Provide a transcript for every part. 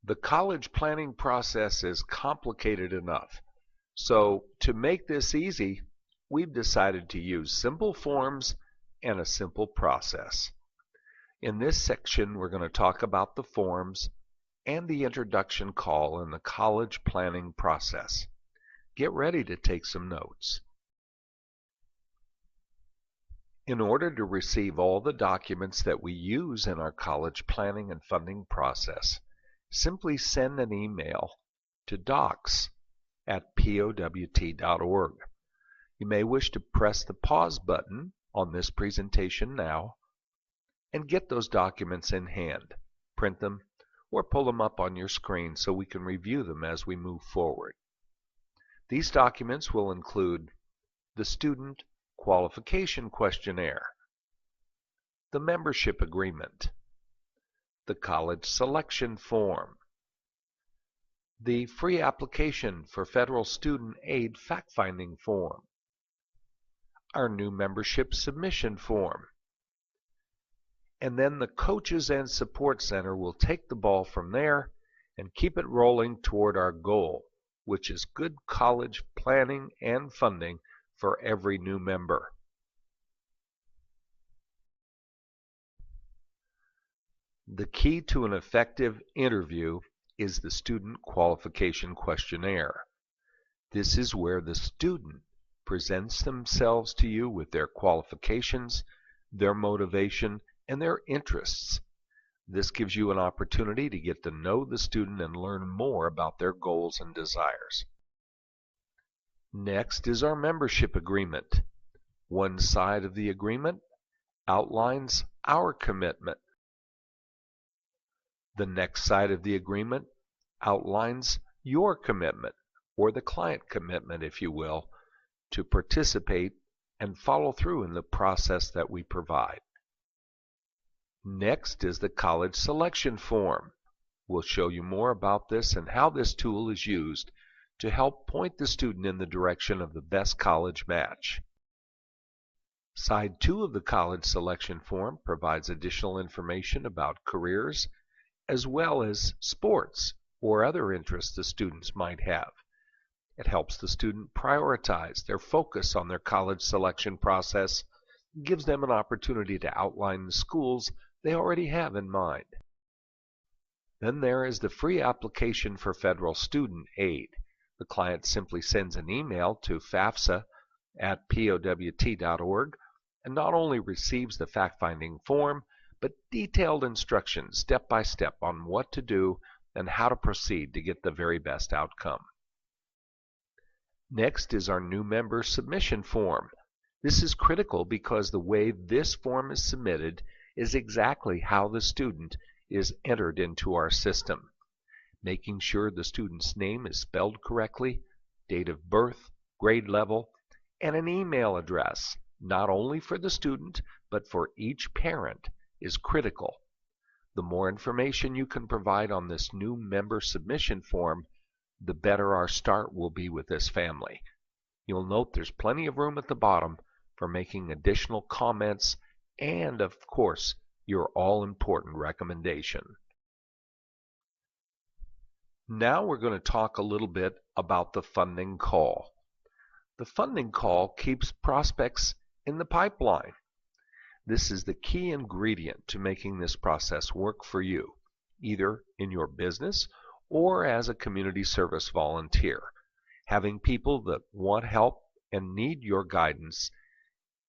The college planning process is complicated enough. So to make this easy, we've decided to use simple forms and a simple process. In this section, we're going to talk about the forms and the introduction call in the college planning process. Get ready to take some notes. In order to receive all the documents that we use in our college planning and funding process, simply send an email to docs@powt.org. You may wish to press the pause button on this presentation now and get those documents in hand, print them, or pull them up on your screen so we can review them as we move forward. These documents will include the Student Qualification Questionnaire, the Membership Agreement, the College Selection Form, the Free Application for Federal Student Aid Fact-Finding Form, our new Membership Submission Form, and then the Coaches and Support Center will take the ball from there and keep it rolling toward our goal, which is good college planning and funding for every new member. The key to an effective interview is the Student Qualification Questionnaire. This is where the student presents themselves to you with their qualifications, their motivation, and their interests. This gives you an opportunity to get to know the student and learn more about their goals and desires. Next is our membership agreement. One side of the agreement outlines our commitment. The next side of the agreement outlines your commitment, or the client commitment, if you will, to participate and follow through in the process that we provide. Next is the college selection form. We'll show you more about this and how this tool is used to help point the student in the direction of the best college match. Side 2 of the college selection form provides additional information about careers as well as sports or other interests the students might have. It helps the student prioritize their focus on their college selection process, and gives them an opportunity to outline the schools they already have in mind. Then there is the free application for federal student aid. The client simply sends an email to fafsa@powt.org and not only receives the fact-finding form, but detailed instructions step by step on what to do and how to proceed to get the very best outcome. Next is our new member submission form. This is critical because the way this form is submitted is exactly how the student is entered into our system. Making sure the student's name is spelled correctly, date of birth, grade level, and an email address, not only for the student, but for each parent, is critical. The more information you can provide on this new member submission form, the better our start will be with this family. You'll note there's plenty of room at the bottom for making additional comments and, of course, your all-important recommendation. Now we're going to talk a little bit about the funding call. The funding call keeps prospects in the pipeline. This is the key ingredient to making this process work for you, either in your business or as a community service volunteer. Having people that want help and need your guidance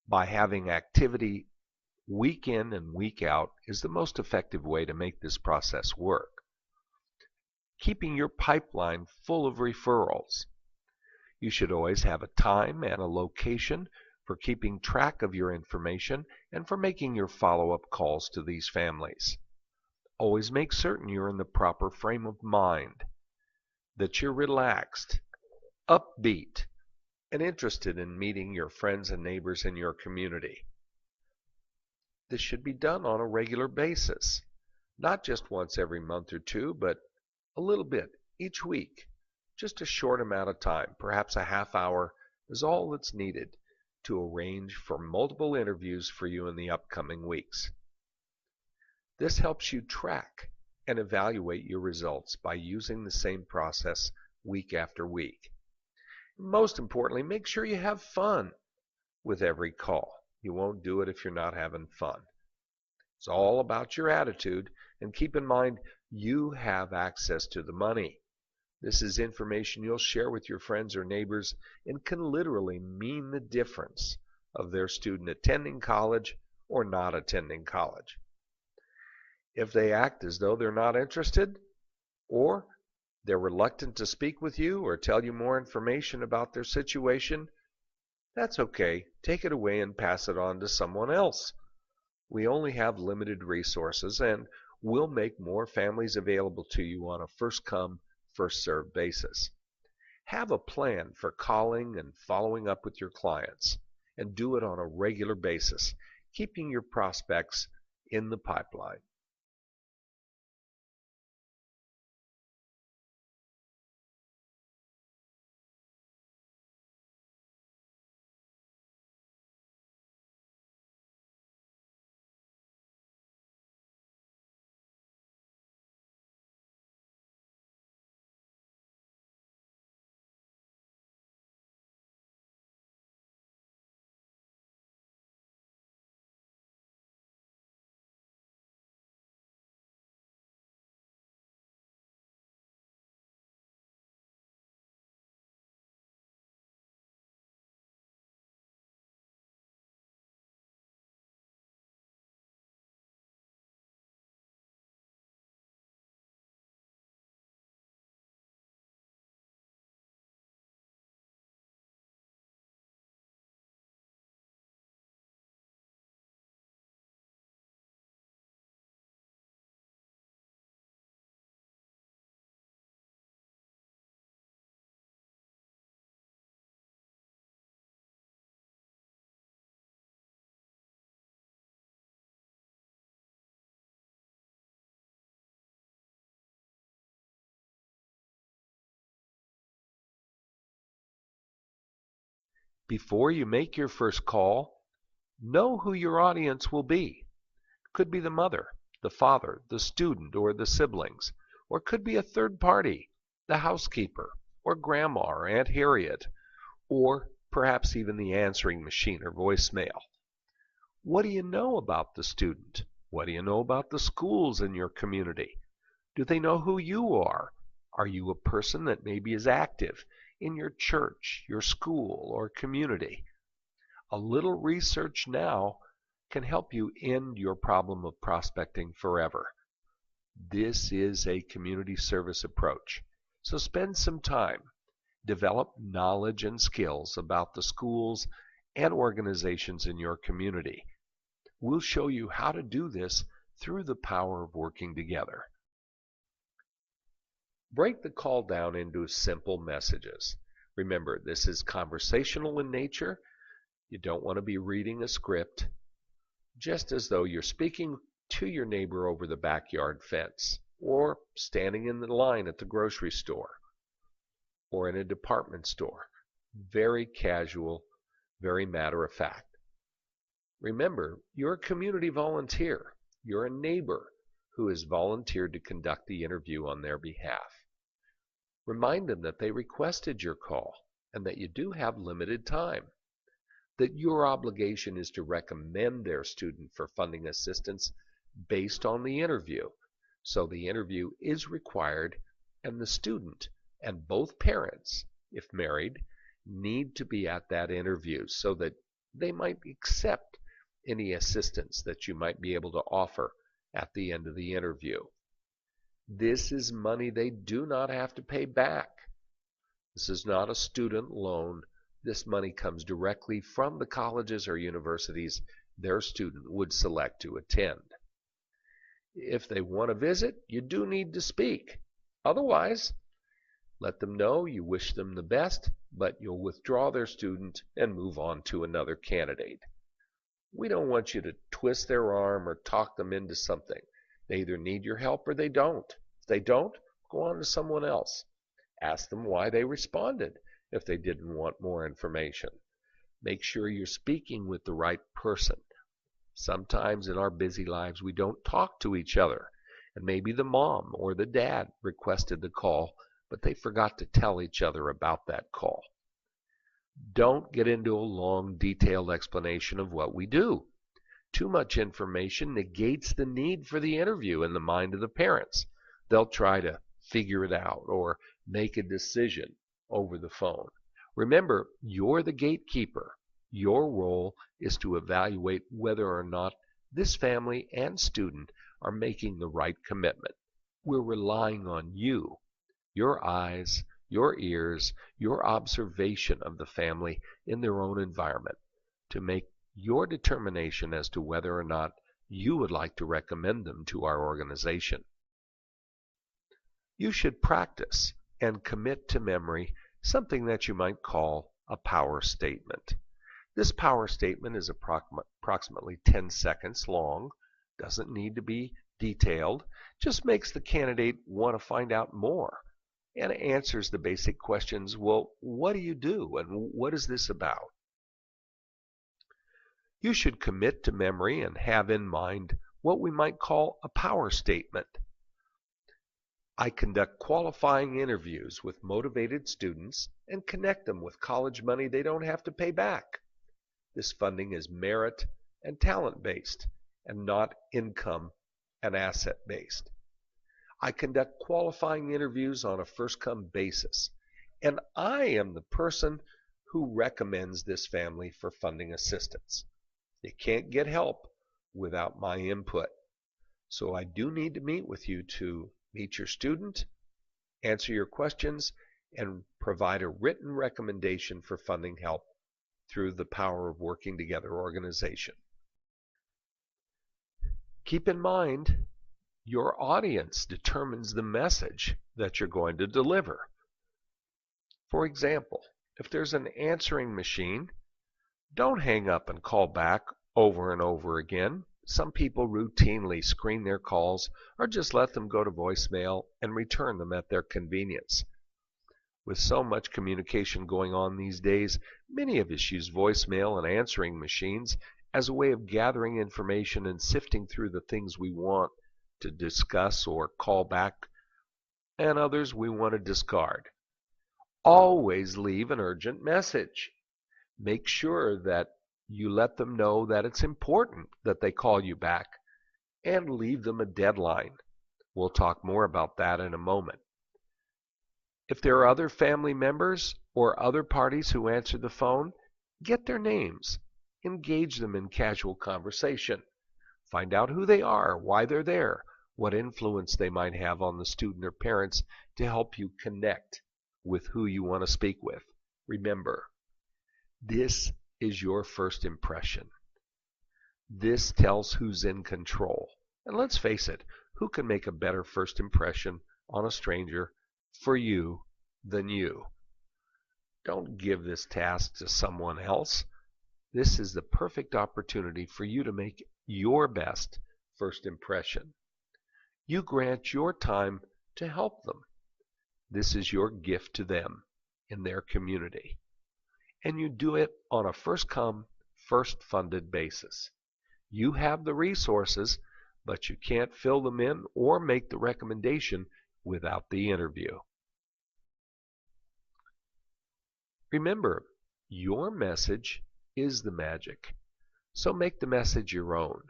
by having activity week in and week out is the most effective way to make this process work. Keeping your pipeline full of referrals. You should always have a time and a location for keeping track of your information and for making your follow-up calls to these families. Always make certain you're in the proper frame of mind, that you're relaxed, upbeat, and interested in meeting your friends and neighbors in your community. This should be done on a regular basis, not just once every month or two, but a little bit each week. Just a short amount of time, perhaps a half hour, is all that's needed to arrange for multiple interviews for you in the upcoming weeks. This helps you track and evaluate your results by using the same process week after week. Most importantly, make sure you have fun with every call. You won't do it if you're not having fun. It's all about your attitude, and keep in mind you have access to the money. This is information you'll share with your friends or neighbors and can literally mean the difference of their student attending college or not attending college. If they act as though they're not interested, or they're reluctant to speak with you or tell you more information about their situation, that's okay. Take it away and pass it on to someone else. We only have limited resources, and we'll make more families available to you on a first-come, first-served basis. Have a plan for calling and following up with your clients, and do it on a regular basis, keeping your prospects in the pipeline. Before you make your first call, know who your audience will be. Could be the mother, the father, the student, or the siblings, or could be a third party, the housekeeper, or grandma or Aunt Harriet, or perhaps even the answering machine or voicemail. What do you know about the student? What do you know about the schools in your community? Do they know who you are? Are you a person that maybe is active in your church, your school, or community? A little research now can help you end your problem of prospecting forever. This is a community service approach. So spend some time, develop knowledge and skills about the schools and organizations in your community. We'll show you how to do this through the power of working together. Break the call down into simple messages. Remember, this is conversational in nature. You don't want to be reading a script, just as though you're speaking to your neighbor over the backyard fence, or standing in the line at the grocery store, or in a department store. Very casual, very matter of fact. Remember, you're a community volunteer. You're a neighbor who has volunteered to conduct the interview on their behalf. Remind them that they requested your call and that you do have limited time, that your obligation is to recommend their student for funding assistance based on the interview. So the interview is required, and the student and both parents, if married, need to be at that interview so that they might accept any assistance that you might be able to offer at the end of the interview. This is money they do not have to pay back. This is not a student loan. This money comes directly from the colleges or universities their student would select to attend. If they want to visit, you do need to speak. Otherwise, let them know you wish them the best, but you'll withdraw their student and move on to another candidate. We don't want you to twist their arm or talk them into something. They either need your help or they don't. If they don't, go on to someone else. Ask them why they responded if they didn't want more information. Make sure you're speaking with the right person. Sometimes in our busy lives we don't talk to each other, and maybe the mom or the dad requested the call, but they forgot to tell each other about that call. Don't get into a long, detailed explanation of what we do. Too much information negates the need for the interview in the mind of the parents. They'll try to figure it out or make a decision over the phone. Remember, you're the gatekeeper. Your role is to evaluate whether or not this family and student are making the right commitment. We're relying on you, your eyes, your ears, your observation of the family in their own environment to make your determination as to whether or not you would like to recommend them to our organization. You should practice and commit to memory something that you might call a power statement. This power statement is approximately 10 seconds long, doesn't need to be detailed, just makes the candidate want to find out more, and answers the basic questions, well, what do you do and what is this about? You should commit to memory and have in mind what we might call a power statement. I conduct qualifying interviews with motivated students and connect them with college money they don't have to pay back. This funding is merit and talent-based and not income and asset-based. I conduct qualifying interviews on a first-come basis, and I am the person who recommends this family for funding assistance. You can't get help without my input. So I do need to meet with you to meet your student, answer your questions, and provide a written recommendation for funding help through the Power of Working Together organization. Keep in mind, your audience determines the message that you're going to deliver. For example, if there's an answering machine, don't hang up and call back over and over again. Some people routinely screen their calls or just let them go to voicemail and return them at their convenience. With so much communication going on these days, many of us use voicemail and answering machines as a way of gathering information and sifting through the things we want to discuss or call back, and others we want to discard. Always leave an urgent message. Make sure that you let them know that it's important that they call you back, and leave them a deadline. We'll talk more about that in a moment. If there are other family members or other parties who answer the phone, get their names. Engage them in casual conversation. Find out who they are, why they're there, what influence they might have on the student or parents to help you connect with who you want to speak with. Remember, this is your first impression. This tells who's in control. And let's face it, who can make a better first impression on a stranger for you than you? Don't give this task to someone else. This is the perfect opportunity for you to make your best first impression. You grant your time to help them. This is your gift to them in their community. And you do it on a first-come, first-funded basis. You have the resources, but you can't fill them in or make the recommendation without the interview. Remember, your message is the magic, so make the message your own.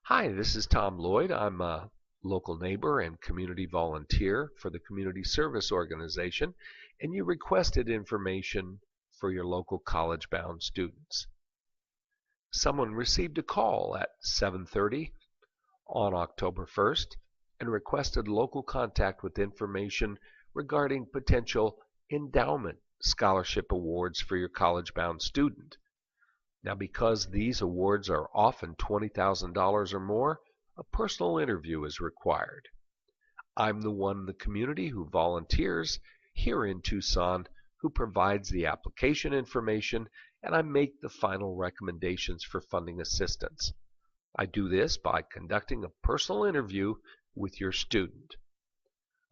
Hi, this is Tom Lloyd. I'm a local neighbor and community volunteer for the Community Service Organization, and you requested information for your local college-bound students. Someone received a call at 7:30 on October 1st and requested local contact with information regarding potential endowment scholarship awards for your college-bound student. Now, because these awards are often $20,000 or more, a personal interview is required. I'm the one in the community who volunteers here in Tucson who provides the application information, and I make the final recommendations for funding assistance. I do this by conducting a personal interview with your student.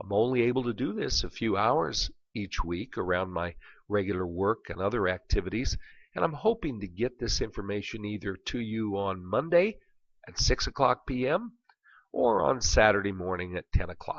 I'm only able to do this a few hours each week around my regular work and other activities, and I'm hoping to get this information either to you on Monday at 6 o'clock p.m. or on Saturday morning at 10 o'clock.